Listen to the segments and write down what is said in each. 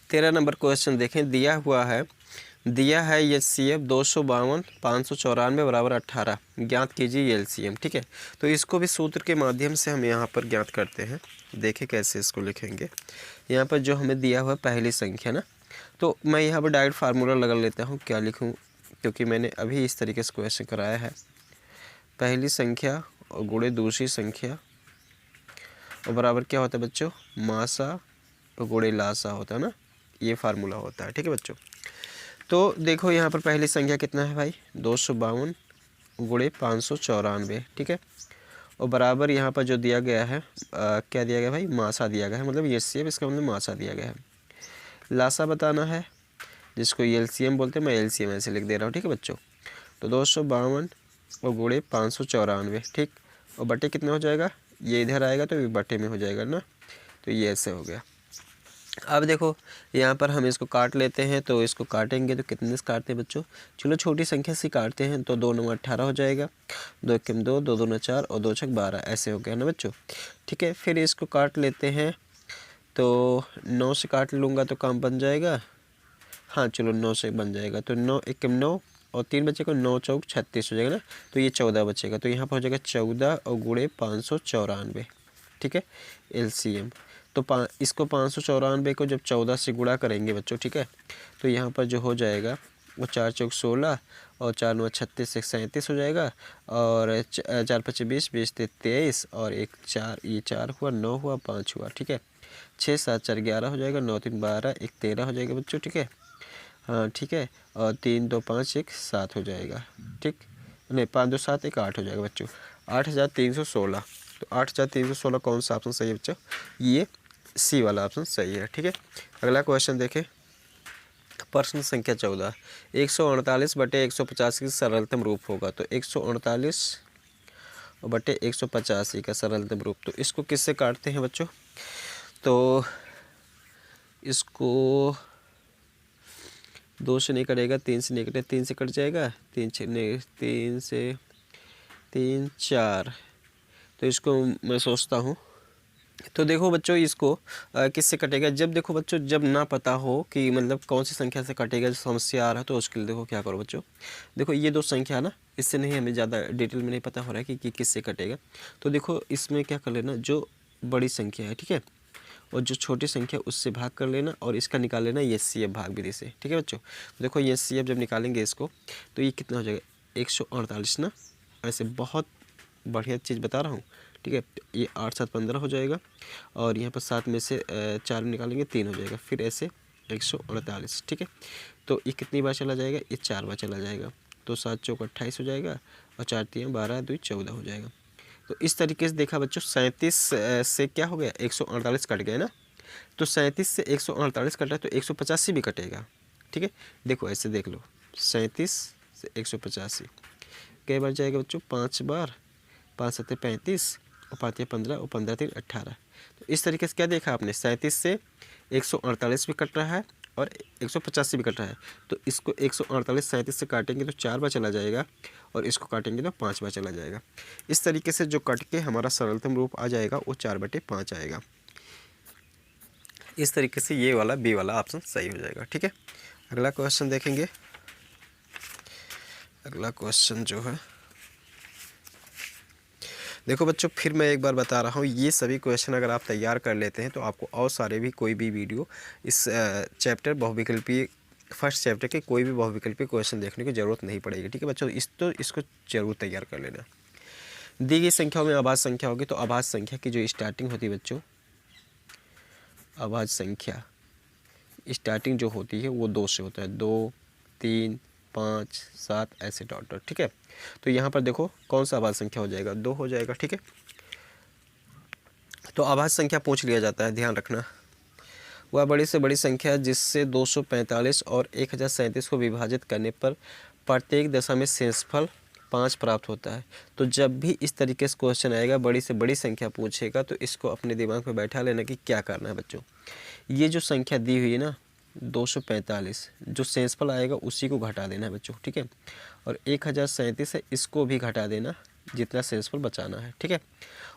13 number question देखें, दिया है HCF 252 594 बराबर 18, ज्ञात कीजिए LCM। ठीक है, तो इसको भी सूत्र के माध्यम से हम यहाँ पर ज्ञात करते हैं। देखें कैसे इसको लिखेंगे। यहाँ पर जो हमें दिया हुआ पहली संख्या ना, तो मैं यहाँ पर डायरेक्ट फार्मूला लगा लेता हूँ। क्या लिखूँ, क्योंकि मैंने अभी इस तरीके से क्वेश्चन कराया है। पहली संख्या और गुणे दूसरी संख्या और बराबर क्या होता है बच्चों, मासा और गुणे लासा होता है ना, ये फार्मूला होता है। ठीक है बच्चों, तो देखो यहाँ पर पहली संख्या कितना है भाई, 252 गुणे 594। ठीक है, और बराबर यहाँ पर जो दिया गया है क्या दिया गया भाई, मासा दिया गया है, मतलब HCF इसका मतलब मासा दिया गया है। लासा बताना है, जिसको LCM बोलते हैं, मैं LCM ऐसे लिख दे रहा हूँ। ठीक है बच्चों, तो 252 और गुणे 594। ठीक, और बटे कितना हो जाएगा, ये इधर आएगा तो ये बटे में हो जाएगा ना, तो ये ऐसे हो गया। अब देखो यहाँ पर हम इसको काट लेते हैं, तो इसको काटेंगे तो कितने से काटते हैं बच्चों, चलो छोटी संख्या से काटते हैं। तो 2 9 18 हो जाएगा, 2 1 2, 2 2 4 और 2 6 12, ऐसे हो गया ना बच्चों। ठीक है, फिर इसको काट लेते हैं, तो 9 से काट लूँगा तो काम बन जाएगा। हाँ चलो 9 से बन जाएगा, तो 9 1 9 और 3 बचेगा, 9 चौक 36 हो जाएगा ना, तो ये 14 बचेगा। तो यहाँ पर हो जाएगा 14 और गुणे 594। ठीक है, LCM। तो इसको 594 को जब 14 से गुणा करेंगे बच्चों, ठीक है, तो यहाँ पर जो हो जाएगा वो 4 चौक 16 और 4 9 36 1 37 हो जाएगा, और 4 5 20 20 23 और 1 4, ये 4 हुआ, 9 हुआ, 5 हुआ। ठीक है, 6 7 4 11 हो जाएगा, 9 3 12 1 13 हो जाएगा बच्चों। ठीक है, हाँ ठीक है, और 3 2 5 1 7 हो जाएगा। ठीक, नहीं 5 2 7 1 8 हो जाएगा बच्चों, 8316। तो 8316 कौन सा ऑप्शन सही है बच्चों, ये C वाला ऑप्शन सही है। ठीक है, अगला क्वेश्चन देखें, प्रश्न संख्या 14, 148 बटे 185 की सरलतम रूप होगा। तो 148 बटे 185 का सरलतम रूप, तो इसको किससे काटते हैं बच्चों, तो इसको 2 से नहीं कटेगा, 3 से नहीं कटेगा, 3 से कट जाएगा, 3 से नहीं, 3 से 3 4, तो इसको मैं सोचता हूँ। तो देखो बच्चों इसको किससे कटेगा, जब देखो बच्चों जब ना पता हो कि मतलब कौन सी संख्या से कटेगा, जो समस्या आ रहा है, तो उसके लिए देखो क्या करो बच्चों। देखो ये 2 संख्या ना, इससे नहीं हमें ज़्यादा डिटेल में नहीं पता हो रहा है कि किससे कटेगा। तो देखो इसमें क्या कर लेना, जो बड़ी संख्या है, ठीक है, और जो छोटी संख्या उससे भाग कर लेना, और इसका निकाल लेना HCF भाग विधि से। ठीक है बच्चों, तो देखो HCF जब निकालेंगे इसको, तो ये कितना हो जाएगा, 148 ना, ऐसे बहुत बढ़िया चीज़ बता रहा हूँ। ठीक है, ये 8 7 15 हो जाएगा, और यहाँ पर 7 में से 4 निकालेंगे 3 हो जाएगा, फिर ऐसे 148। ठीक है, तो ये कितनी बार चला जाएगा, ये 4 बार चला जाएगा, तो 7 चौक 28 हो जाएगा, और 4 3 12 2 14 हो जाएगा। तो इस तरीके से देखा बच्चों, 37 से क्या हो गया, 148 कट गया ना, तो 37 से 148 कटा तो 185 भी कटेगा। ठीक है, देखो ऐसे देख लो, 37 से 185 कई बार जाएगा बच्चों, 5 बार, 5 7 35 और 5 15 और 15 3 18। तो इस तरीके से क्या देखा आपने, 37 से 148 भी कट रहा है और 185 भी कट रहा है। तो इसको 148 37 से काटेंगे तो 4 बार चला जाएगा, और इसको काटेंगे तो 5 बार चला जाएगा। इस तरीके से जो कट के हमारा सरलतम रूप आ जाएगा वो 4/5 आएगा। इस तरीके से ये वाला B वाला ऑप्शन सही हो जाएगा। ठीक है, अगला क्वेश्चन देखेंगे। अगला क्वेश्चन जो है, देखो बच्चों फिर मैं एक बार बता रहा हूँ, ये सभी क्वेश्चन अगर आप तैयार कर लेते हैं तो आपको और सारे भी कोई भी वीडियो इस चैप्टर बहुविकल्पीय फर्स्ट चैप्टर के कोई भी बहुविकल्पीय क्वेश्चन देखने की ज़रूरत नहीं पड़ेगी। ठीक है बच्चों, इसको जरूर तैयार कर लेना। दी गई संख्याओं में अभाज्य संख्या होगी, तो अभाज्य संख्या की जो स्टार्टिंग होती है बच्चों, अभाज्य संख्या स्टार्टिंग जो होती है वो 2 से होता है, 2 3 5 7 ऐसे डॉट डॉट। ठीक है, तो यहाँ पर देखो कौन सा अभाज्य संख्या हो जाएगा, 2 हो जाएगा। ठीक है, तो अभाज्य संख्या पूछ लिया जाता है, ध्यान रखना, वह बड़ी से बड़ी संख्या जिससे 245 और 1037 को विभाजित करने पर प्रत्येक दशा में शेषफल 5 प्राप्त होता है। तो जब भी इस तरीके से क्वेश्चन आएगा, बड़ी से बड़ी संख्या पूछेगा, तो इसको अपने दिमाग में बैठा लेना कि क्या करना है बच्चों। ये जो संख्या दी हुई है ना 245, जो शेषफल आएगा उसी को घटा देना है बच्चों। ठीक है, और 1037 है, इसको भी घटा देना जितना शेषफल बचाना है। ठीक है,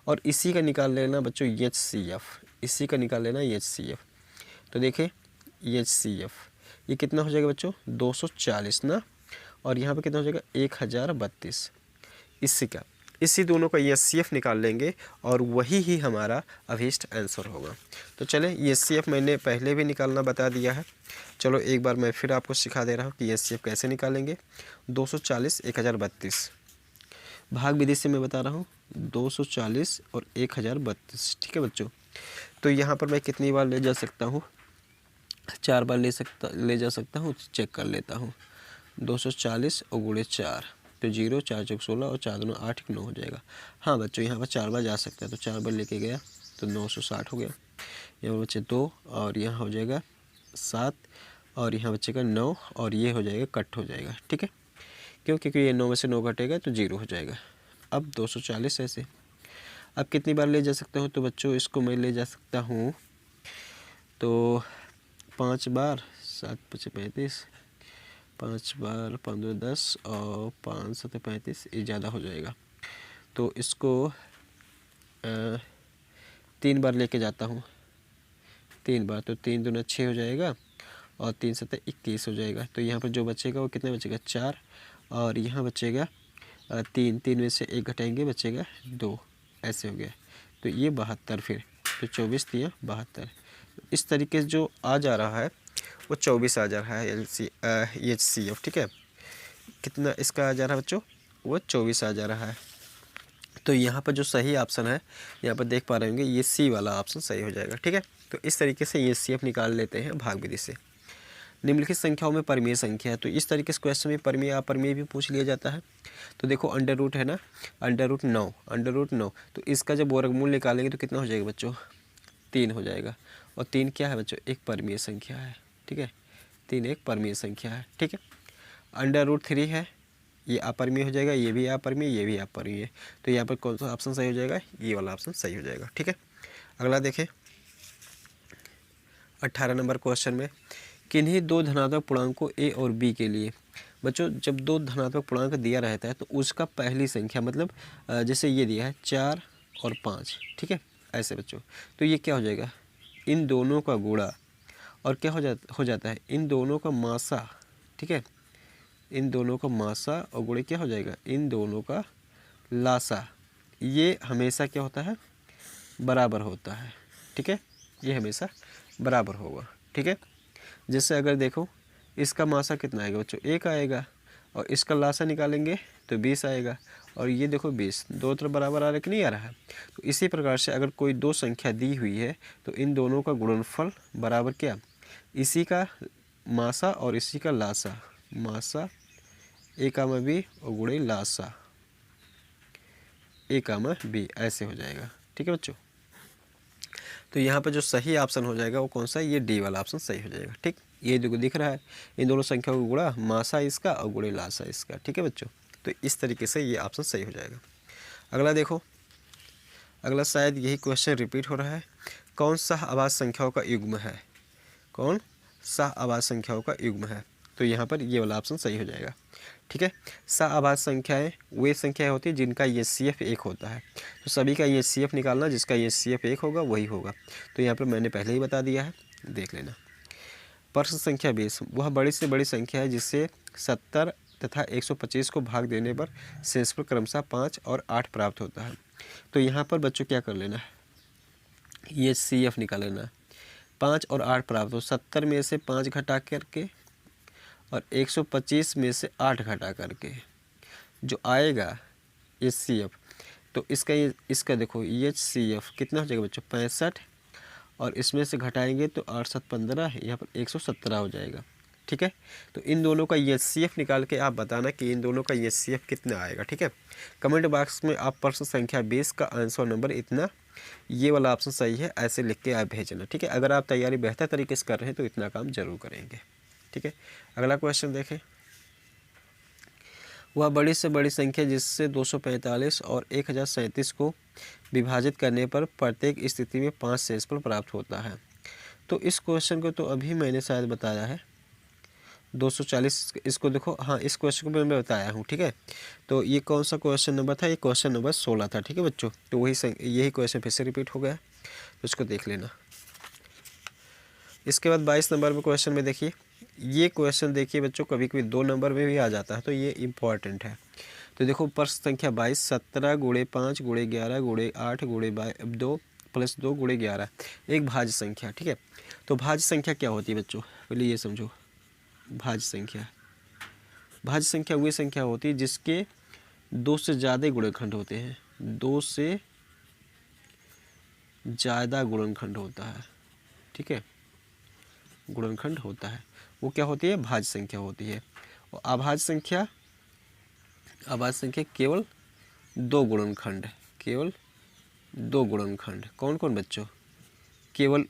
और इसी का निकाल लेना बच्चों HCF, इसी का निकाल लेना HCF। तो देखिए HCF, ये कितना हो जाएगा बच्चों 240 ना, और यहाँ पे कितना हो जाएगा 1032। इसी दोनों का HCF निकाल लेंगे और वही ही हमारा अभीष्ट आंसर होगा। तो चले HCF मैंने पहले भी निकालना बता दिया है, चलो एक बार मैं फिर आपको सिखा दे रहा हूँ कि HCF कैसे निकालेंगे। 240 1032 भाग विधि से मैं बता रहा हूँ, 240 और 1032, ठीक है बच्चों। तो यहाँ पर मैं कितनी बार ले जा सकता हूँ, 4 बार ले जा सकता हूँ। चेक कर लेता हूँ, 240 और गुणे 4 तो 0, 4 चौक 16 और 4 दूनी 8, 9 हो जाएगा। हाँ बच्चों यहाँ पर 4 बार जा सकता है, तो 4 बार लेके गया तो 960 हो गया। यहाँ बच्चे 2 और यहाँ हो जाएगा 7 और यहाँ बच्चेगा 9 और ये हो जाएगा कट हो जाएगा, ठीक है, क्योंकि ये 9 में से 9 घटेगा तो 0 हो जाएगा। अब 240 ऐसे, अब कितनी बार ले जा सकता हूँ, तो बच्चों इसको मैं ले जा सकता हूँ तो 5 बार, 7 5 35, 5 बार 15 10 और 5 7 35, ये ज़्यादा हो जाएगा। तो इसको 3 बार लेके जाता हूँ, 3 बार, तो 3 दूना 6 हो जाएगा और 3 7 21 हो जाएगा। तो यहाँ पर जो बचेगा वो कितना बचेगा 4 और यहाँ बचेगा 3, 3 में से 1 घटाएंगे बचेगा 2, ऐसे हो गया। तो ये 72 फिर, तो 24 3 72। इस तरीके से जो आ जा रहा है वो 24 आ जा रहा है HCF, ठीक है। कितना इसका आ जा रहा है बच्चों, वो 24 आ जा रहा है। तो यहाँ पर जो सही ऑप्शन है, यहाँ पर देख पा रहे होंगे, ये सी वाला ऑप्शन सही हो जाएगा, ठीक है। तो इस तरीके से HCF निकाल लेते हैं भाग विधि से। निम्नलिखित संख्याओं में परिमेय संख्या है, तो इस तरीके से क्वेश्चन में परिमेय अपरिमेय भी पूछ लिया जाता है। तो देखो अंडर रूट है ना, अंडर रूट 9, तो इसका जब वर्गमूल निकालेंगे तो कितना हो जाएगा बच्चों 3 हो जाएगा। और 3 क्या है बच्चों, एक परिमेय संख्या है, ठीक है, 3 एक परिमेय संख्या है, ठीक है। अंडर रूट 3 है, ये अपरिमेय हो जाएगा, ये भी अपरिमेय, ये भी अपरिमेय। तो यहाँ पर कौन सा ऑप्शन सही हो जाएगा, ये वाला ऑप्शन सही हो जाएगा, ठीक है। अगला देखें 18 नंबर क्वेश्चन में, किन्हीं दो धनात्मक पूर्णांकों ए और बी के लिए, बच्चों जब दो धनात्मक पूर्णांक दिया रहता है तो उसका पहली संख्या, मतलब जैसे ये दिया है 4 और 5, ठीक है, ऐसे बच्चों। तो ये क्या हो जाएगा, इन दोनों का गुणा और क्या हो जाता है, इन दोनों का मासा, ठीक है, इन दोनों का मासा और गुणे क्या हो जाएगा, इन दोनों का लासा। ये हमेशा क्या होता है, बराबर होता है, ठीक है, ये हमेशा बराबर होगा, ठीक है। जैसे अगर देखो इसका मासा कितना आएगा बच्चों, 1 आएगा, और इसका लासा निकालेंगे तो 20 आएगा, और ये देखो 20, दो तरफ बराबर आ रहा है कि नहीं आ रहा है। तो इसी प्रकार से अगर कोई दो संख्या दी हुई है तो इन दोनों का गुणनफल बराबर क्या, इसी का मासा और इसी का लासा, मासा A, और गुणे लासा A, ऐसे हो जाएगा, ठीक है बच्चों। तो यहाँ पर जो सही ऑप्शन हो जाएगा वो कौन सा, ये डी वाला ऑप्शन सही हो जाएगा, ठीक। ये देखो दिख रहा है, इन दोनों संख्याओं का गुणा मासा इसका और गुणे लासा इसका, ठीक है बच्चों। तो इस तरीके से ये ऑप्शन सही हो जाएगा। अगला देखो, अगला शायद यही क्वेश्चन रिपीट हो रहा है, कौन सा आवाज़ संख्याओं का युग्म है, कौन सा आवाज़ संख्याओं का युग्म है। तो यहाँ पर ये वाला ऑप्शन सही हो जाएगा, ठीक है। आवाज़ संख्याएं वे संख्याएं होती है जिनका HCF 1 होता है। तो सभी का HCF निकालना, जिसका HCF 1 होगा वही होगा। तो यहाँ पर मैंने पहले ही बता दिया है, देख लेना। प्रश्न संख्या 20, वह बड़ी से बड़ी संख्या है जिससे 70 तथा 125 को भाग देने पर शेषफल क्रमशः 5 और 8 प्राप्त होता है। तो यहाँ पर बच्चों क्या कर लेना है, HCF निकाल लेना। 5 और 8 प्राप्त हो, 70 में से 5 घटा करके और 125 में से 8 घटा करके जो आएगा HCF, तो इसका देखो HCF कितना हो जाएगा बच्चों 65, और इसमें से घटाएंगे तो 8 7 15, यहाँ पर 117 हो जाएगा, ठीक है। तो इन दोनों का HCF निकाल के आप बताना कि इन दोनों का HCF कितना आएगा, ठीक है। कमेंट बॉक्स में आप प्रश्न संख्या 20 का आंसर नंबर इतना, ये वाला ऑप्शन सही है, ऐसे लिख के आप भेजना, ठीक है। अगर आप तैयारी बेहतर तरीके से कर रहे हैं तो इतना काम जरूर करेंगे, ठीक है। अगला क्वेश्चन देखें, वह बड़ी से बड़ी संख्या जिससे 245 और 1037 को विभाजित करने पर प्रत्येक स्थिति में 5 शेषफल प्राप्त होता है। तो इस क्वेश्चन को तो अभी मैंने शायद बताया है, 240, इसको देखो, हाँ इस क्वेश्चन को मैं बताया हूँ, ठीक है। तो ये कौन सा क्वेश्चन नंबर था, ये क्वेश्चन नंबर 16 था, ठीक है बच्चों। तो यही क्वेश्चन फिर से रिपीट हो गया, तो इसको देख लेना। इसके बाद 22 नंबर में क्वेश्चन में देखिए, ये क्वेश्चन देखिए बच्चों कभी कभी 2 नंबर में भी आ जाता है, तो ये इम्पॉर्टेंट है। तो देखो प्रश्न संख्या 22, 17 गुणे 5 गुणे 11 गुणे 8 गुणे 2 प्लस 2 गुणे 11 एक भाज्य संख्या, ठीक है। तो भाज्य संख्या क्या होती है बच्चों, पहले ये समझो। भाज्य संख्या वही संख्या होती है जिसके 2 से ज़्यादा गुणनखंड होते हैं, 2 से ज़्यादा गुणनखंड होता है, ठीक है, गुणनखंड होता है, वो क्या होती है, भाज्य संख्या होती है। और अभाज्य संख्या केवल 2 गुणनखंड, केवल 2 गुणनखंड। कौन कौन बच्चों, केवल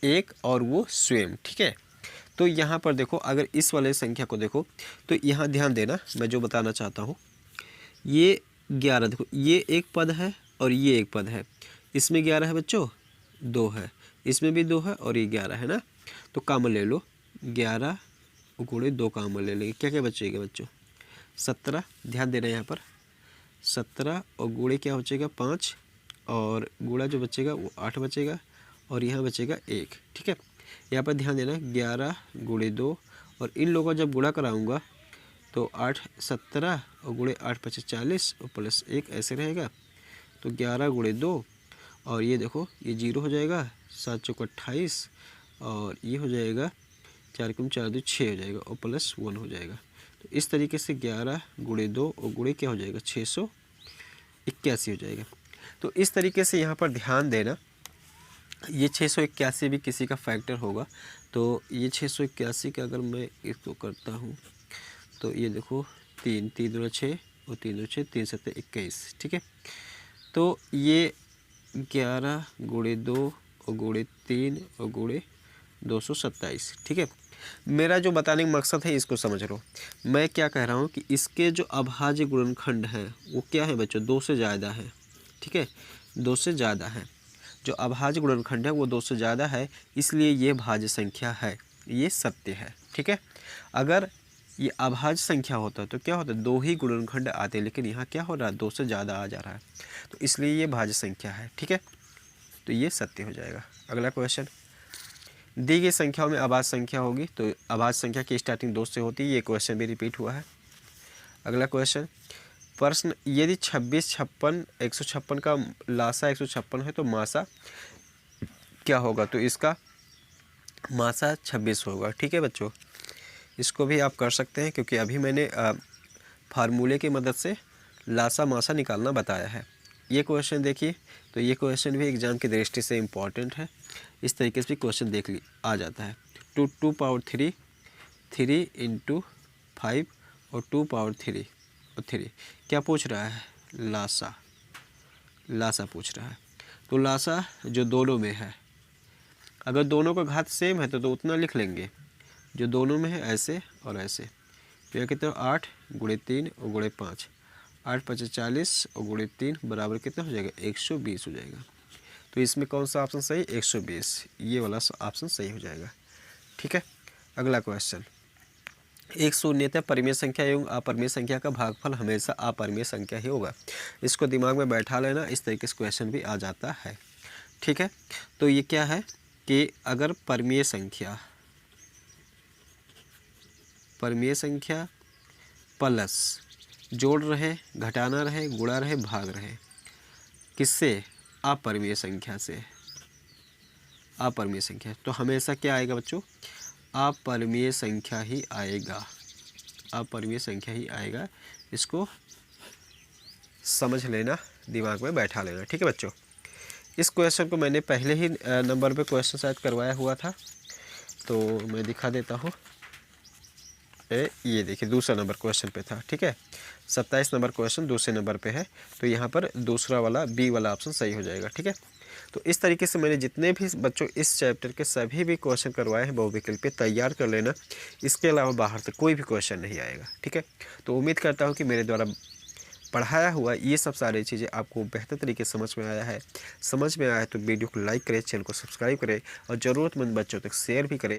एक और वो स्वयं, ठीक है। तो यहाँ पर देखो, अगर इस वाले संख्या को देखो तो यहाँ ध्यान देना, मैं जो बताना चाहता हूँ, ये 11 देखो, ये एक पद है और ये एक पद है, इसमें 11 है बच्चों, 2 है, इसमें भी 2 है और ये 11 है ना। तो कॉमन ले लो, 11 गुणे 2 कॉमन ले लेंगे, क्या क्या बचेगा बच्चों, 17। ध्यान देना यहाँ पर, 17 और गुणे क्या बचेगा 5, और गुणा जो बचेगा वो 8 बचेगा, और यहाँ बचेगा 1, ठीक है। यहाँ पर ध्यान देना, 11 गुणे 2, और इन लोगों का जब गुणा कराऊंगा तो 8 17 और गुणे 8 25 40 और प्लस 1 ऐसे रहेगा। तो 11 गुणे 2, और ये देखो ये 0 हो जाएगा, 7 चौक 28, और ये हो जाएगा 4 कम 4 2 6 हो जाएगा, और प्लस 1 हो जाएगा। तो इस तरीके से 11 गुणे 2 और गुणे क्या हो जाएगा 681 हो जाएगा। तो इस तरीके से यहाँ पर ध्यान देना, ये 681 भी किसी का फैक्टर होगा। तो ये 681 का अगर मैं इसको करता हूँ तो ये देखो 3 3 2 6 और 3 2 6 3 7 21, ठीक है। तो ये 11 गुणे 2 और गुणे 3 और गुणे 227, ठीक है। मेरा जो बताने का मकसद है इसको समझ लो। मैं क्या कह रहा हूँ कि इसके जो अभाज्य गुणनखंड हैं वो क्या है बच्चों, 2 से ज़्यादा है, ठीक है, 2 से ज़्यादा है। जो अभाज्य गुणनखंड है वो 2 से ज़्यादा है, इसलिए ये भाज्य संख्या है, ये सत्य है, ठीक है। अगर ये अभाज्य संख्या होता तो क्या होता, 2 ही गुणनखंड आते, लेकिन यहाँ क्या हो रहा है, 2 से ज़्यादा आ जा रहा है, तो इसलिए ये भाज्य संख्या है, ठीक है। तो ये सत्य हो जाएगा। अगला क्वेश्चन, दी गई संख्याओं में अभाज्य संख्या होगी, तो अभाज्य संख्या की स्टार्टिंग 2 से होती है, ये क्वेश्चन भी रिपीट हुआ है। अगला क्वेश्चन, प्रश्न, यदि 26 56 156 का लासा 156 है तो मासा क्या होगा, तो इसका मासा 26 होगा, ठीक है बच्चों। इसको भी आप कर सकते हैं, क्योंकि अभी मैंने फार्मूले की मदद से लासा मासा निकालना बताया है। ये क्वेश्चन देखिए, तो ये क्वेश्चन भी एग्जाम की दृष्टि से इम्पॉर्टेंट है, इस तरीके से भी क्वेश्चन देख ली आ जाता है। 2 पावर 3 3 × 5 और 2 पावर 3 और 3 क्या पूछ रहा है, लासा पूछ रहा है। तो लासा जो दोनों में है, अगर दोनों का घात सेम है तो उतना लिख लेंगे, जो दोनों में है ऐसे और ऐसे। तो यह कितना, 8 गुणे 3 और गुणे 5, 8 5 40 और गुणे 3 बराबर कितना हो जाएगा, 120 हो जाएगा। तो इसमें कौन सा ऑप्शन सही, 120, ये वाला ऑप्शन सही हो जाएगा, ठीक है। अगला क्वेश्चन, एक शून्यतः परिमेय संख्या एवं अपरिमेय संख्या का भागफल हमेशा अपरिमेय संख्या ही होगा। इसको दिमाग में बैठा लेना, इस तरीके से क्वेश्चन भी आ जाता है, ठीक है। तो ये क्या है कि अगर परिमेय संख्या प्लस जोड़ रहे, घटाना रहे, गुणा रहे, भाग रहे, किससे, अपरिमेय संख्या से, अपरिमेय संख्या, तो हमेशा क्या आएगा बच्चों, अपरिमेय संख्या ही आएगा, अपरिमेय संख्या ही आएगा। इसको समझ लेना, दिमाग में बैठा लेना, ठीक है बच्चों। इस क्वेश्चन को मैंने पहले ही नंबर पे क्वेश्चन शायद करवाया हुआ था, तो मैं दिखा देता हूँ। ये देखिए दूसरा नंबर क्वेश्चन पे था, ठीक है। 27 नंबर क्वेश्चन दूसरे नंबर पे है, तो यहाँ पर दूसरा वाला बी वाला ऑप्शन सही हो जाएगा, ठीक है। तो इस तरीके से मैंने जितने भी बच्चों इस चैप्टर के सभी भी क्वेश्चन करवाए हैं बहुविकल्पीय, तैयार कर लेना। इसके अलावा बाहर से कोई भी क्वेश्चन नहीं आएगा, ठीक है। तो उम्मीद करता हूँ कि मेरे द्वारा पढ़ाया हुआ ये सब सारी चीज़ें आपको बेहतर तरीके से समझ में आया है। समझ में आया है तो वीडियो को लाइक करें, चैनल को सब्सक्राइब करें और ज़रूरतमंद बच्चों तक शेयर भी करें।